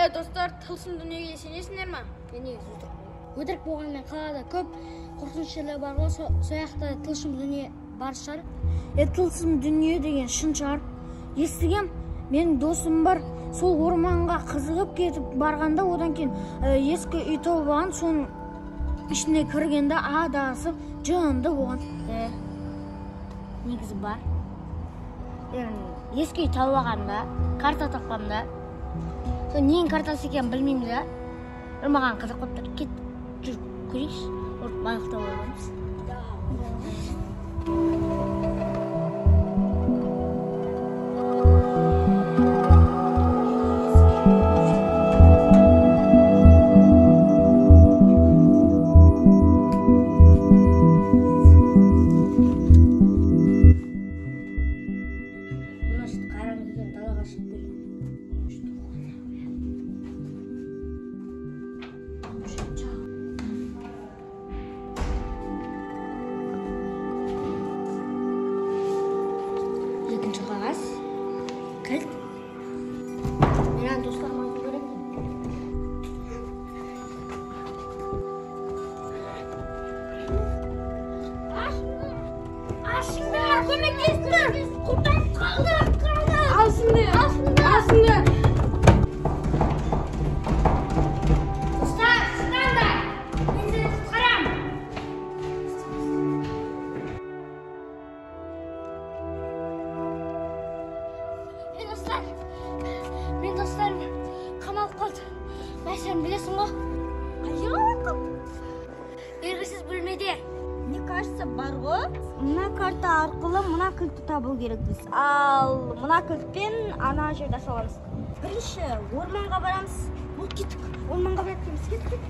Достар, тылсым дүниеге сенесіңдер ма? Мен негізі өтірік болғанмен қалада көп қорқынышшылар бар ғой, сояқта тылсым дүние бар шығар. Тылсым дүние деген шын шығар. Естігем, менің досым бар, сол орманға қызығып кетіп барғанда, одан кейін ескі үй тауып алған, соның ішіне кіргенде адасып жынды болған. Негізі бар. Ескі үй тауып алғанда, карта тапқанда, сол нең картасы екенін білмеймін да. Маған қызық болып тұр. Кет, жүріп көрейікші. Байлықта боламыз. Мына шыт қараңғы екен, далаға шығып келдім. Екінші қағаз, кілт. Мен достарыма айту керек. Ашыңдар, көмектесіңдер. Құртап қалды. Алсыңдар. Достар, шыққандар. Мен сені құтқарам. Мен достарым қамалып қалды. Мәселен білесің ғой? Қайда қалды? Белгісіз бөлмеде. Мне кажется, бар ғой. Мына карта арқылы мына кілтті табу керекпіз. Ал мына кілтпен ана жерде саламыз. Бірінші орманға барамыз. Ол кеттік. Орманға барып келеміз. Кеттік.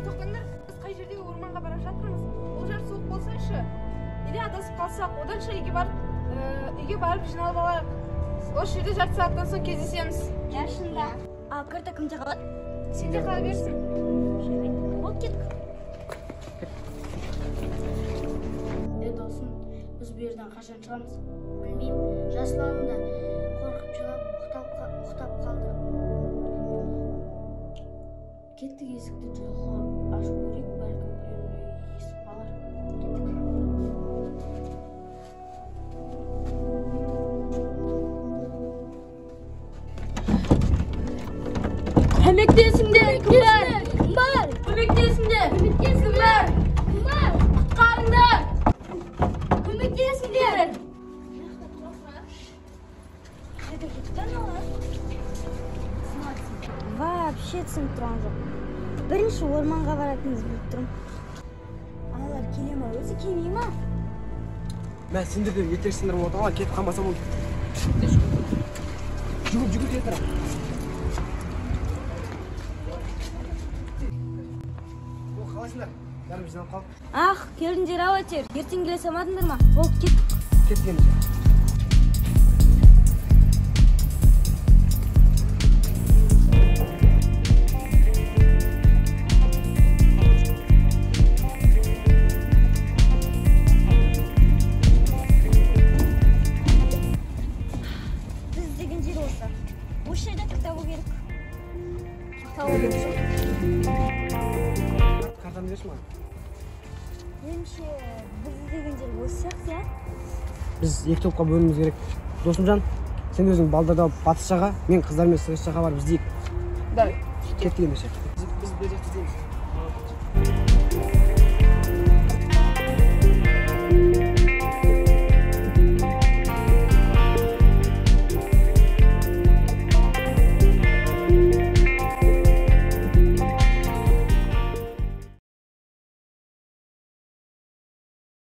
Тоқтаңдар, біз қай жердегі орманға бара жатырмыз? Ол жер суық болсайшы. Или адасып қалсақ, оданша үйге барып жиналып алайық. Осы жерде жарты сағаттан соң кездесеміз. Шында. Ал карта кімде қалады? Сенде қала берсін. Ол кеттік. Досым, біз бұл жерден қашан шығамыз? Білмеймін. Жасұланымда қорқып жылап, ұқтап қалды. Кеттік, есікті жылғап ашып көрейік, бәлкім біреу есіп қалар. Көмектесіңдер, кім бар? Көмектесіңдер. Кім бар? Құтқарыңдар. Көмектесіңдер. Вообще түсініп тұрған жоқ. Бірінші орманға баратынымыз біліп тұрмын. Алар келе ма? Өзі келмей ма? Мен сендерде ертесіңдер болды ала, кетіп қалмаса болды. Жүгір кетір. Ол қалайсыңдар? Бәріміз жиналып қалдық. Ах, келдіңдер ау әйтеуір. Ертең келе салмадыңдар ма? Болды, кеттік. Кеткеніміз. Біз деген жер осы. Осы жерде табу керек. Картаны берші маған. Меніңше біз деген жер осы сияқты, иә? Біз екі топқа бөліміміз керек. Досымжан, сен өзің балдарда батыс жаққа, мен қыздармен шығыс жаққа барып іздейік. Давай. Кеттік ендеше. Біз бер жақта іздейміз.